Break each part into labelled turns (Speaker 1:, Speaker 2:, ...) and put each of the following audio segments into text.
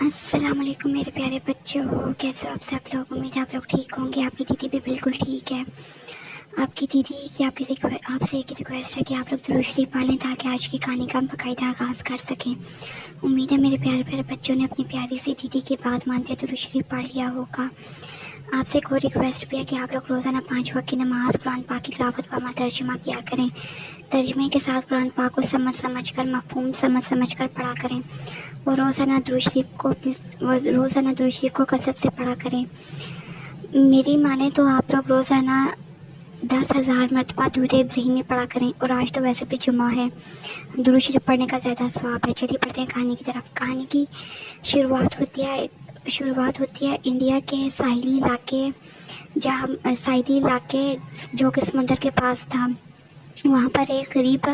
Speaker 1: السلام علیکم میرے پیارے بچوں، کیسے ہو آپ سب لوگ؟ امید ہے آپ لوگ ٹھیک ہوں گے۔ آپ کی دیدی بھی بالکل ٹھیک ہے۔ آپ کی دیدی کی آپ سے ایک ریکویسٹ ہے کہ آپ لوگ درود شریف پڑھ لیں تاکہ آج کی کہانی کا ہم باقاعدہ آغاز کر سکیں۔ امید ہے میرے پیارے پیارے بچوں نے اپنی پیاری سی دیدی کی بات مانتے درود شریف پڑھ لیا ہوگا۔ آپ سے ایک اور ریکویسٹ بھی ہے کہ آپ لوگ روزانہ 5 وقت کی نماز قرآن پاک کی تلاوت و ترجمہ کیا کریں۔ ترجمے کے ساتھ قرآن پاک کو سمجھ کر مفہوم سمجھ کر پڑھا کریں، اور روزانہ درود شریف کو کثرت سے پڑھا کریں۔ میری مانے تو آپ لوگ روزانہ 10,000 مرتبہ درود ابراہیمی پڑھا کریں، اور آج تو ویسے بھی جمعہ ہے، درود شریف پڑھنے کا زیادہ ثواب ہے۔ چلیے پڑھتے ہیں کہانی کی طرف۔ کہانی کی شروعات ہوتی ہے انڈیا کے ساحلی علاقے جو کہ سمندر کے پاس تھا۔ وہاں پر ایک غریب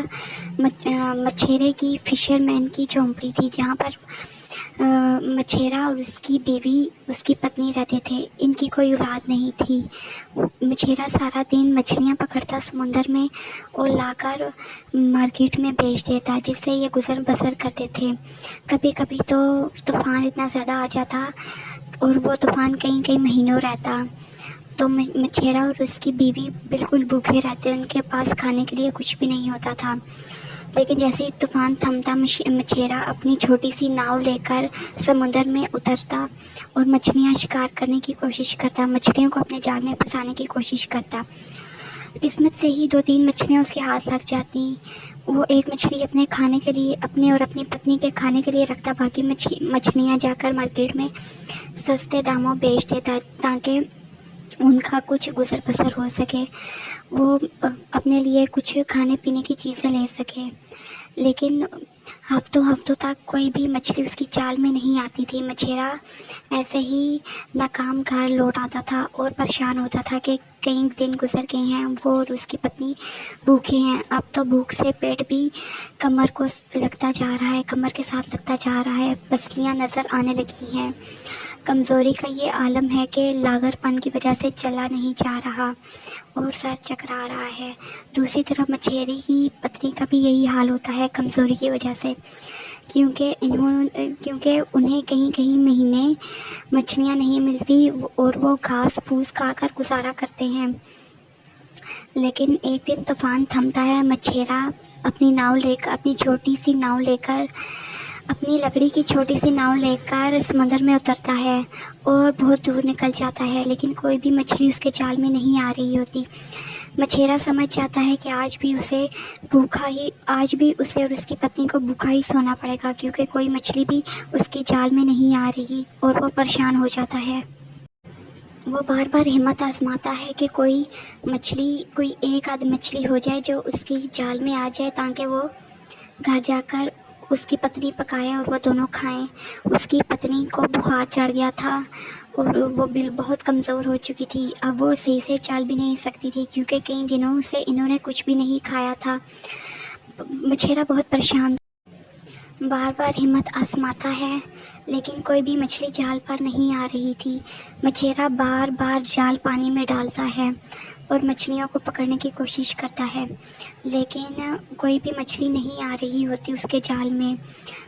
Speaker 1: مچھیرے کی فشر مین کی جھونپڑی تھی، جہاں پر مچھیرا اور اس کی بیوی اس کی پتنی رہتے تھے۔ ان کی کوئی اولاد نہیں تھی۔ مچھیرا سارا دن مچھلیاں پکڑتا سمندر میں اور لا کر مارکیٹ میں بیچ دیتا، جس سے یہ گزر بسر کرتے تھے۔ کبھی کبھی تو طوفان اتنا زیادہ آ جاتا اور وہ طوفان کئی مہینوں رہتا، تو مچھیرا اور اس کی بیوی بالکل بھوکے رہتے، ان کے پاس کھانے کے لیے کچھ بھی نہیں ہوتا تھا۔ لیکن جیسے ہی طوفان تھمتا، مچھیرا اپنی چھوٹی سی ناؤ لے کر سمندر میں اترتا اور مچھلیاں شکار کرنے کی کوشش کرتا، مچھلیوں کو اپنے جال میں پھنسانے کی کوشش کرتا۔ قسمت سے ہی 2-3 مچھلیاں اس کے ہاتھ لگ جاتی۔ وہ ایک مچھلی اپنے کھانے کے لیے، اپنے اور اپنی پتنی کے کھانے کے لیے رکھتا، باقی مچھلیاں جا کر مارکیٹ میں سستے داموں بیچ دیتا تاکہ ان کا کچھ گزر بسر ہو سکے، وہ اپنے لیے کچھ کھانے پینے کی چیزیں لے سکے۔ لیکن ہفتوں تک کوئی بھی مچھلی اس کی جال میں نہیں آتی تھی۔ مچھیرا ایسے ہی ناکام گھر لوٹ آتا تھا اور پریشان ہوتا تھا کہ کئی دن گزر گئے ہیں، وہ اور اس کی پتنی بھوکے ہیں۔ اب تو بھوک سے پیٹ بھی کمر کے ساتھ لگتا جا رہا ہے، پسلیاں نظر آنے لگی ہیں۔ کمزوری کا یہ عالم ہے کہ لاغر پن کی وجہ سے چلا نہیں جا رہا اور سر چکرا رہا ہے۔ دوسری طرف مچھیرے کی پتنی کا بھی یہی حال ہوتا ہے کمزوری کی وجہ سے، کیونکہ انہیں کئی مہینے مچھلیاں نہیں ملتی اور وہ گھاس پھوس کھا کر گزارا کرتے ہیں۔ لیکن ایک دن طوفان تھمتا ہے، مچھیرا اپنی چھوٹی سی ناؤ لے کر اپنی لکڑی کی چھوٹی سی ناؤ لے کر سمندر میں اترتا ہے اور بہت دور نکل جاتا ہے، لیکن کوئی بھی مچھلی اس کے جال میں نہیں آ رہی ہوتی۔ مچھیرا سمجھ جاتا ہے کہ آج بھی اسے اور اس کی پتنی کو بھوکا ہی سونا پڑے گا، کیونکہ کوئی مچھلی بھی اس کے جال میں نہیں آ رہی، اور وہ پریشان ہو جاتا ہے۔ وہ بار بار ہمت آزماتا ہے کہ کوئی ایک آدھ مچھلی ہو جائے جو اس کی جال میں آ جائے، تاکہ وہ گھر جا کر اس کی پتنی پکائے اور وہ دونوں کھائیں۔ اس کی پتنی کو بخار چڑھ گیا تھا اور وہ بہت کمزور ہو چکی تھی۔ اب وہ صحیح سے چل بھی نہیں سکتی تھی، کیونکہ کئی دنوں سے انہوں نے کچھ بھی نہیں کھایا تھا۔ مچھیرا بہت پریشان بار بار ہمت آزماتا ہے، لیکن کوئی بھی مچھلی جال پر نہیں آ رہی تھی۔ مچھیرا بار بار جال پانی میں ڈالتا ہے اور مچھلیوں کو پکڑنے کی کوشش کرتا ہے، لیکن کوئی بھی مچھلی نہیں آ رہی ہوتی اس کے جال میں۔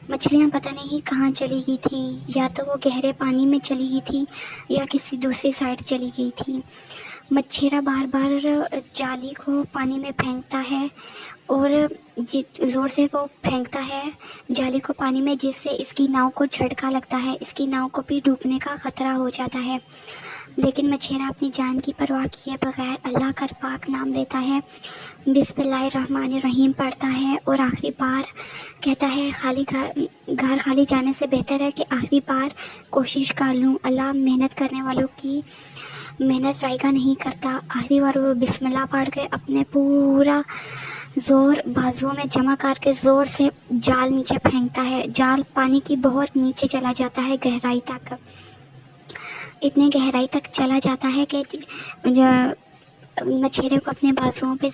Speaker 1: مچھلیاں پتہ نہیں کہاں چلی گئی تھیں، یا تو وہ گہرے پانی میں چلی گئی تھی یا کسی دوسری سائڈ چلی گئی تھی۔ مچھیرا بار بار جالی کو پانی میں پھینکتا ہے اور زور سے وہ پھینکتا ہے جالی کو پانی میں، جس سے اس کی ناؤ کو جھٹکا لگتا ہے، اس کی ناؤ کو بھی ڈوبنے کا خطرہ ہو جاتا ہے۔ لیکن مچھیرا اپنی جان کی پرواہ کیے بغیر اللہ کا پاک نام لیتا ہے، بسم اللہ الرحمن الرحیم پڑھتا ہے، اور آخری بار کہتا ہے گھر خالی جانے سے بہتر ہے کہ آخری بار کوشش کر لوں، اللہ محنت کرنے والوں کی محنت رائگاں نہیں کرتا۔ آخری بار وہ بسم اللہ پڑھ کے اپنے پورا زور بازوؤں میں جمع کر کے زور سے جال نیچے پھینکتا ہے۔ جال پانی کی بہت نیچے چلا جاتا ہے، گہرائی تک، اتنے گہرائی تک چلا جاتا ہے کہ مچھیرے کو اپنے بازوؤں پہ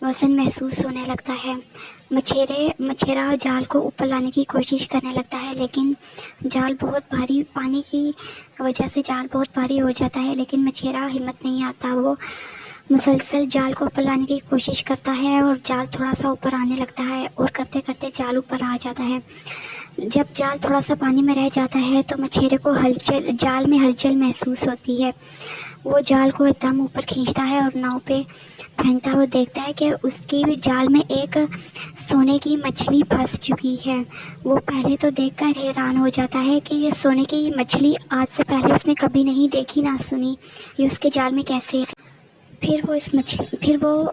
Speaker 1: وزن محسوس ہونے لگتا ہے۔ مچھیرا جال کو اوپر لانے کی کوشش کرنے لگتا ہے، لیکن جال بہت بھاری، پانی کی وجہ سے جال بہت بھاری ہو جاتا ہے، لیکن مچھیرا ہمت نہیں آتا۔ وہ مسلسل جال کو اوپر لانے کی کوشش کرتا ہے اور جال تھوڑا سا اوپر آنے لگتا ہے، اور کرتے کرتے جال اوپر آ جاتا ہے۔ جب جال تھوڑا سا پانی میں رہ جاتا ہے تو مچھیرے کو جال میں ہلچل محسوس ہوتی ہے. وہ جال کو ایک دم اوپر کھینچتا ہے اور ناؤ پہ پھینکتا ہوا دیکھتا ہے کہ اس کی جال میں ایک سونے کی مچھلی پھنس چکی ہے. وہ پہلے تو دیکھ کر حیران ہو جاتا ہے کہ یہ سونے کی مچھلی آج سے پہلے اس نے کبھی نہیں دیکھی نہ سنی، یہ اس کے جال میں کیسے. پھر وہ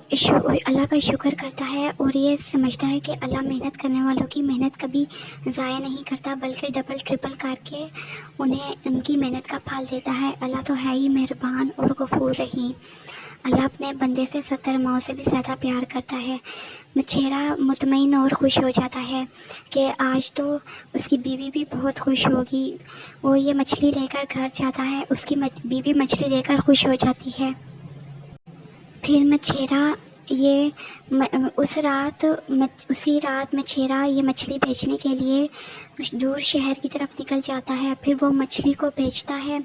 Speaker 1: اللہ کا شکر کرتا ہے اور یہ سمجھتا ہے کہ اللہ محنت کرنے والوں کی محنت کبھی ضائع نہیں کرتا بلکہ ڈبل ٹرپل کر کے انہیں ان کی محنت کا پھل دیتا ہے. اللہ تو ہے ہی مہربان اور غفور رحیم. اللہ اپنے بندے سے 70 ماؤں سے بھی زیادہ پیار کرتا ہے. مچھیرا مطمئن اور خوش ہو جاتا ہے کہ آج تو اس کی بیوی بھی بہت خوش ہوگی. وہ یہ مچھلی لے کر گھر جاتا ہے، اس کی بیوی مچھلی لے کر خوش ہو جاتی ہے. پھر اسی رات مچھیرا یہ مچھلی بیچنے کے لیے دور شہر کی طرف نکل جاتا ہے. پھر وہ مچھلی کو بیچتا ہے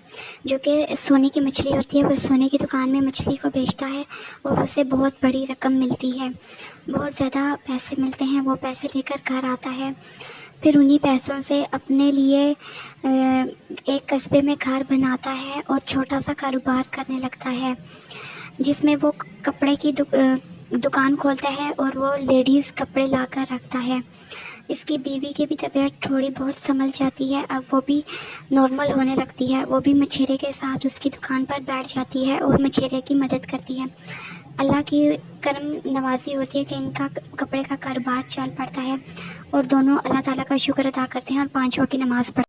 Speaker 1: جو کہ سونے کی مچھلی ہوتی ہے. وہ سونے کی دکان میں مچھلی کو بیچتا ہے اور اسے بہت بڑی رقم ملتی ہے، بہت زیادہ پیسے ملتے ہیں. وہ پیسے لے کر گھر آتا ہے. پھر انہی پیسوں سے اپنے لیے ایک قصبے میں گھر بناتا ہے اور چھوٹا سا کاروبار کرنے لگتا ہے جس میں وہ کپڑے کی دکان کھولتا ہے اور وہ لیڈیز کپڑے لا کر رکھتا ہے. اس کی بیوی کی بھی طبیعت تھوڑی بہت سنبھل جاتی ہے، اب وہ بھی نارمل ہونے لگتی ہے. وہ بھی مچھیرے کے ساتھ اس کی دکان پر بیٹھ جاتی ہے اور مچھیرے کی مدد کرتی ہے. اللہ کی کرم نوازی ہوتی ہے کہ ان کا کپڑے کا کاروبار چل پڑتا ہے اور دونوں اللہ تعالیٰ کا شکر ادا کرتے ہیں اور 5 وقت کی نماز پڑھتے ہیں.